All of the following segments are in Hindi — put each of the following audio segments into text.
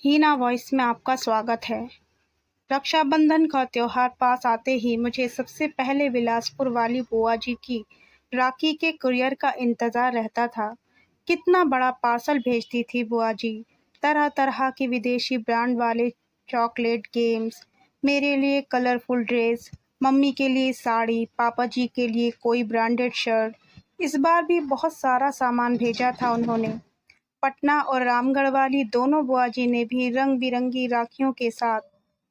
हीना वॉइस में आपका स्वागत है। रक्षाबंधन का त्योहार पास आते ही मुझे सबसे पहले बिलासपुर वाली बुआ जी की राखी के कुरियर का इंतज़ार रहता था। कितना बड़ा पार्सल भेजती थी बुआ जी। तरह तरह के विदेशी ब्रांड वाले चॉकलेट, गेम्स, मेरे लिए कलरफुल ड्रेस, मम्मी के लिए साड़ी, पापा जी के लिए कोई ब्रांडेड शर्ट। इस बार भी बहुत सारा सामान भेजा था उन्होंने। पटना और रामगढ़ वाली दोनों बुआ जी ने भी रंग बिरंगी राखियों के साथ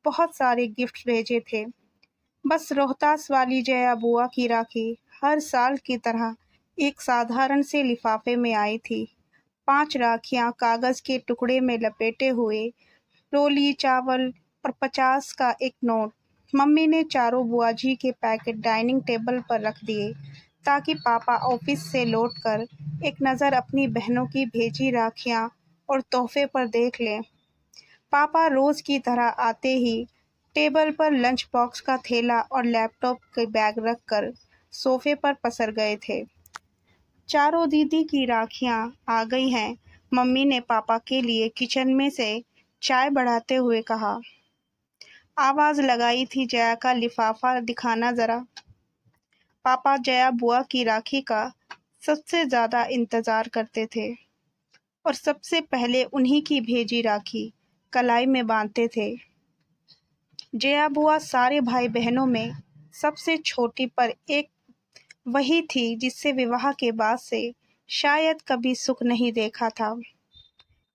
बहुत सारे गिफ्ट भेजे थे। बस रोहतास वाली जया बुआ की राखी हर साल की तरह एक साधारण से लिफाफे में आई थी। 5 राखियां कागज के टुकड़े में लपेटे हुए, रोली चावल और 50 का एक नोट। मम्मी ने चारों बुआ जी के पैकेट डाइनिंग टेबल पर रख दिए ताकि पापा ऑफिस से लौटकर एक नज़र अपनी बहनों की भेजी राखियां और तोहफे पर देख लें। पापा रोज की तरह आते ही टेबल पर लंच बॉक्स का थैला और लैपटॉप के बैग रखकर सोफे पर पसर गए थे। चारों दीदी की राखियां आ गई हैं, मम्मी ने पापा के लिए किचन में से चाय बढ़ाते हुए कहा। आवाज लगाई थी, जया का लिफाफा दिखाना जरा। पापा जया बुआ की राखी का सबसे ज्यादा इंतजार करते थे और सबसे पहले उन्हीं की भेजी राखी कलाई में बांधते थे। जया बुआ सारे भाई बहनों में सबसे छोटी, पर एक वही थी जिससे विवाह के बाद से शायद कभी सुख नहीं देखा था।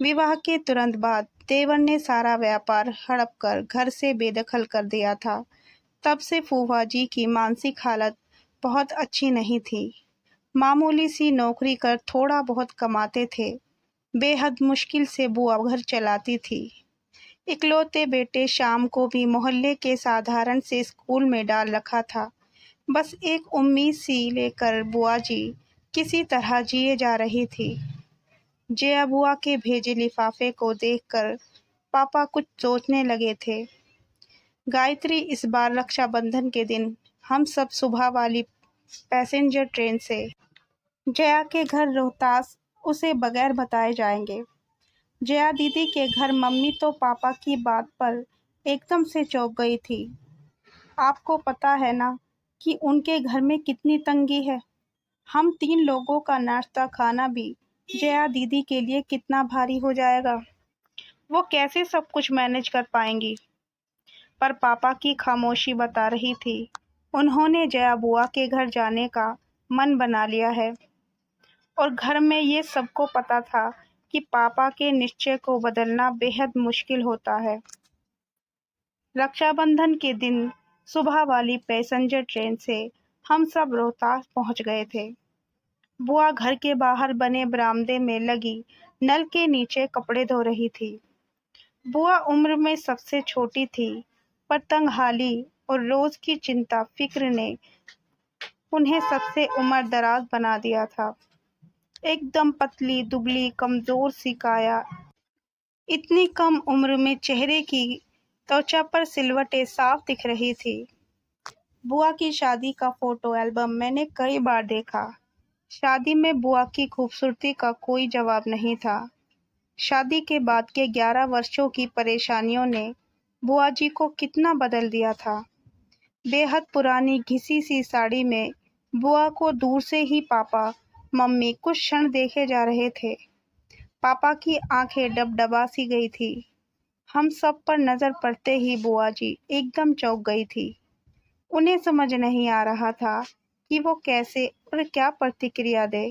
विवाह के तुरंत बाद देवर ने सारा व्यापार हड़प कर घर से बेदखल कर दिया था। तब से फूफा जी की मानसिक हालत बहुत अच्छी नहीं थी। मामूली सी नौकरी कर थोड़ा बहुत कमाते थे। बेहद मुश्किल से बुआ घर चलाती थी। इकलौते बेटे शाम को भी मोहल्ले के साधारण से स्कूल में डाल रखा था। बस एक उम्मीद सी लेकर बुआ जी किसी तरह जिए जा रही थी। जया बुआ के भेजे लिफाफे को देखकर पापा कुछ सोचने लगे थे। गायत्री, इस बार रक्षाबंधन के दिन हम सब सुबह वाली पैसेंजर ट्रेन से जया के घर रोहतास उसे बगैर बताए जाएंगे। जया दीदी के घर मम्मी तो पापा की बात पर एकदम से चौंक गई थी। आपको पता है ना कि उनके घर में कितनी तंगी है। हम 3 लोगों का नाश्ता खाना भी जया दीदी के लिए कितना भारी हो जाएगा। वो कैसे सब कुछ मैनेज कर पाएंगी। पर पापा की खामोशी बता रही थी, उन्होंने जया बुआ के घर जाने का मन बना लिया है। और घर में ये सबको पता था कि पापा के निश्चय को बदलना बेहद मुश्किल होता है। रक्षाबंधन के दिन सुबह वाली पैसेंजर ट्रेन से हम सब रोहतास पहुंच गए थे। बुआ घर के बाहर बने बरामदे में लगी नल के नीचे कपड़े धो रही थी। बुआ उम्र में सबसे छोटी थी, पर तंगहाली और रोज की चिंता फिक्र ने उन्हें सबसे उम्र दराज बना दिया था। एकदम पतली दुबली कमजोर सी काया, इतनी कम उम्र में चेहरे की त्वचा पर सिलवटें साफ दिख रही थी। बुआ की शादी का फोटो एल्बम मैंने कई बार देखा। शादी में बुआ की खूबसूरती का कोई जवाब नहीं था। शादी के बाद के 11 वर्षों की परेशानियों ने बुआ जी को कितना बदल दिया था। बेहद पुरानी घिसी सी साड़ी में बुआ को दूर से ही पापा मम्मी कुछ क्षण देखे जा रहे थे। पापा की आंखें डबडबा सी गई थी। हम सब पर नजर पड़ते ही बुआ जी एकदम चौंक गई थी। उन्हें समझ नहीं आ रहा था कि वो कैसे और क्या प्रतिक्रिया दे।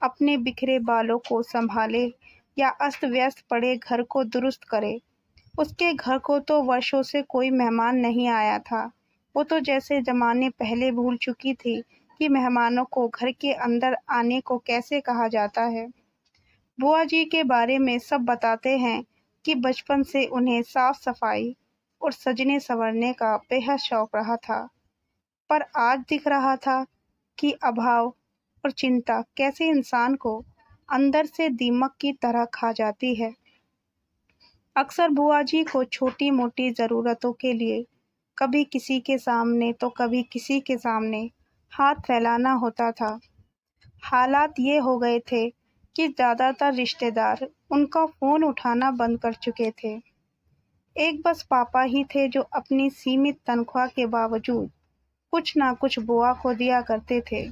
अपने बिखरे बालों को संभाले या अस्त व्यस्त पड़े घर को दुरुस्त करे। उसके घर को तो वर्षों से कोई मेहमान नहीं आया था। वो तो जैसे जमाने पहले भूल चुकी थी कि मेहमानों को घर के अंदर आने को कैसे कहा जाता है। बुआ जी के बारे में सब बताते हैं कि बचपन से उन्हें साफ सफाई और सजने संवरने का बेहद शौक रहा था। पर आज दिख रहा था कि अभाव और चिंता कैसे इंसान को अंदर से दीमक की तरह खा जाती है। अक्सर बुआ जी को छोटी मोटी ज़रूरतों के लिए कभी किसी के सामने तो कभी किसी के सामने हाथ फैलाना होता था। हालात ये हो गए थे कि ज़्यादातर रिश्तेदार उनका फ़ोन उठाना बंद कर चुके थे। एक बस पापा ही थे जो अपनी सीमित तनख्वाह के बावजूद कुछ ना कुछ बुआ को दिया करते थे।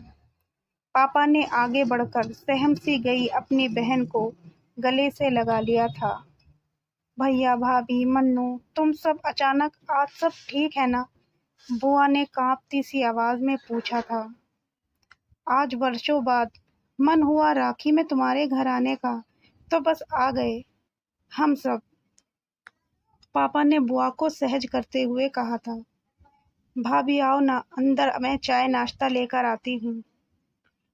पापा ने आगे बढ़कर सहम सी गई अपनी बहन को गले से लगा लिया था। भैया, भाभी, मन्नू, तुम सब अचानक आज सब ठीक है ना? बुआ ने कांपती सी आवाज में पूछा था। आज वर्षों बाद मन हुआ राखी में तुम्हारे घर आने का, तो बस आ गए हम सब। पापा ने बुआ को सहज करते हुए कहा था। भाभी आओ ना अंदर, मैं चाय नाश्ता लेकर आती हूँ।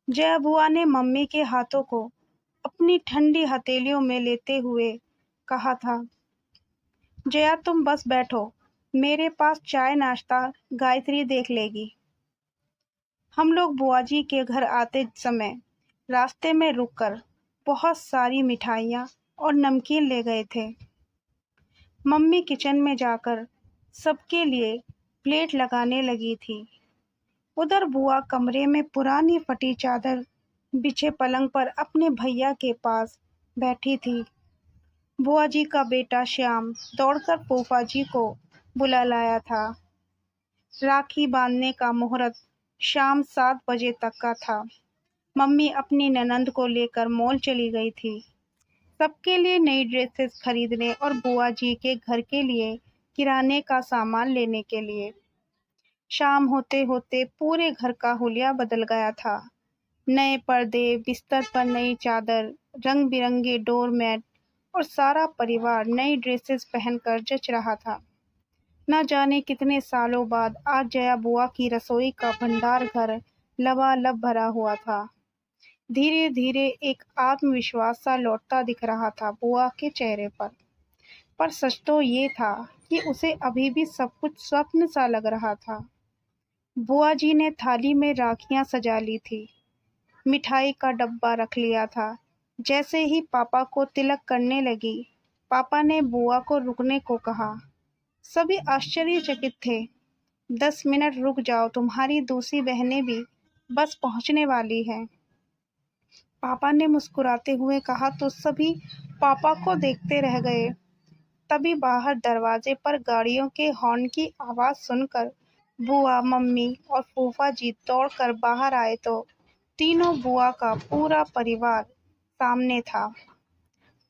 जया बुआ ने मम्मी के हाथों को अपनी ठंडी हथेलियों में लेते हुए कहा था। जया तुम बस बैठो, मेरे पास चाय नाश्ता गायत्री देख लेगी। हम लोग बुआ जी के घर आते समय रास्ते में रुककर बहुत सारी मिठाइयाँ और नमकीन ले गए थे। मम्मी किचन में जाकर सबके लिए प्लेट लगाने लगी थी। उधर बुआ कमरे में पुरानी फटी चादर बिछे पलंग पर अपने भैया के पास बैठी थी। बुआ जी का बेटा श्याम दौड़कर फूफा जी को बुला लाया था। राखी बांधने का मुहूर्त शाम 7 बजे तक का था। मम्मी अपनी ननंद को लेकर मॉल चली गई थी, सबके लिए नई ड्रेसेस खरीदने और बुआ जी के घर के लिए किराने का सामान लेने के लिए। शाम होते होते पूरे घर का हुलिया बदल गया था। नए पर्दे, बिस्तर पर नई चादर, रंग बिरंगे डोरमैट और सारा परिवार नई ड्रेसेस पहनकर जच रहा था। न जाने कितने सालों बाद आज जया बुआ की रसोई का भंडार घर लबालब भरा हुआ था। धीरे धीरे एक आत्मविश्वास सा लौटता दिख रहा था बुआ के चेहरे पर सच तो ये था कि उसे अभी भी सब कुछ स्वप्न सा लग रहा था। बुआ जी ने थाली में राखियां सजा ली थी, मिठाई का डब्बा रख लिया था। जैसे ही पापा को तिलक करने लगी, पापा ने बुआ को रुकने को कहा। सभी आश्चर्यचकित थे। 10 मिनट रुक जाओ, तुम्हारी दूसरी बहनें भी बस पहुंचने वाली हैं। पापा ने मुस्कुराते हुए कहा तो सभी पापा को देखते रह गए। तभी बाहर दरवाजे पर गाड़ियों के हॉर्न की आवाज सुनकर बुआ, मम्मी और फूफा जी दौड़कर बाहर आए तो तीनों बुआ का पूरा परिवार सामने था।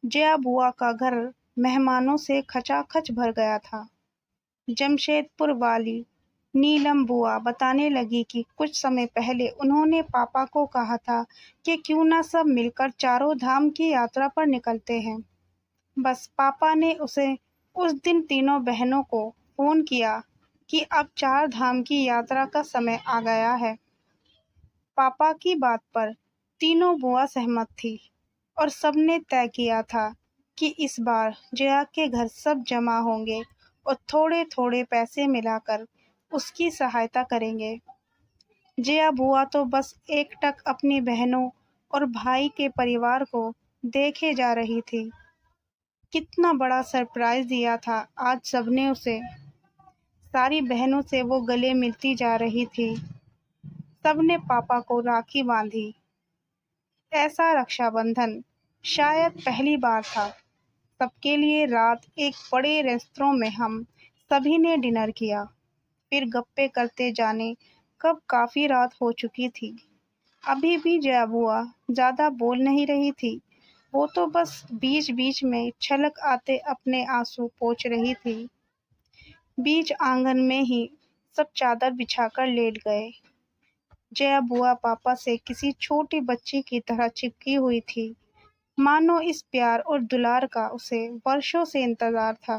जया बुआ का घर मेहमानों से खचाखच भर गया था। जमशेदपुर वाली नीलम बुआ बताने लगी कि कुछ समय पहले उन्होंने पापा को कहा था कि क्यों ना सब मिलकर चारों धाम की यात्रा पर निकलते हैं। बस पापा ने उसे उस दिन तीनों बहनों को फोन किया कि अब 4 धाम की यात्रा का समय आ गया है। पापा की बात पर तीनों बुआ सहमत थी और सबने तय किया था कि इस बार जया के घर सब जमा होंगे और थोड़े थोड़े पैसे मिलाकर उसकी सहायता करेंगे। जया बुआ तो बस एकटक अपनी बहनों और भाई के परिवार को देखे जा रही थी। कितना बड़ा सरप्राइज दिया था आज सबने उसे। सारी बहनों से वो गले मिलती जा रही थी। सबने पापा को राखी बांधी। ऐसा रक्षाबंधन शायद पहली बार था। सबके लिए रात एक बड़े रेस्तरां में हम सभी ने डिनर किया। फिर गप्पे करते जाने कब काफी रात हो चुकी थी। अभी भी जया बुआ ज्यादा बोल नहीं रही थी। वो तो बस बीच बीच में छलक आते अपने आंसू पोंछ रही थी। बीच आंगन में ही सब चादर बिछाकर लेट गए। जया बुआ पापा से किसी छोटी बच्ची की तरह चिपकी हुई थी, मानो इस प्यार और दुलार का उसे वर्षों से इंतजार था।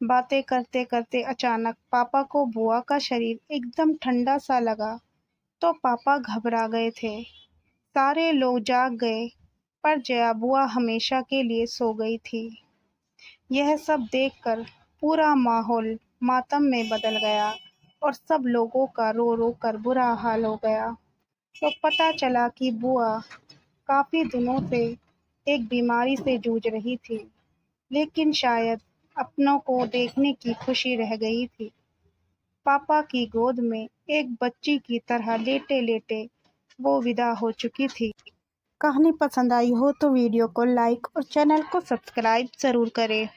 बातें करते करते अचानक पापा को बुआ का शरीर एकदम ठंडा सा लगा तो पापा घबरा गए थे। सारे लोग जाग गए पर जया बुआ हमेशा के लिए सो गई थी। यह सब देखकर पूरा माहौल मातम में बदल गया और सब लोगों का रो रो कर बुरा हाल हो गया। तो पता चला कि बुआ काफी दिनों से एक बीमारी से जूझ रही थी, लेकिन शायद अपनों को देखने की खुशी रह गई थी। पापा की गोद में एक बच्ची की तरह लेटे लेटे वो विदा हो चुकी थी। कहानी पसंद आई हो तो वीडियो को लाइक और चैनल को सब्सक्राइब ज़रूर करें।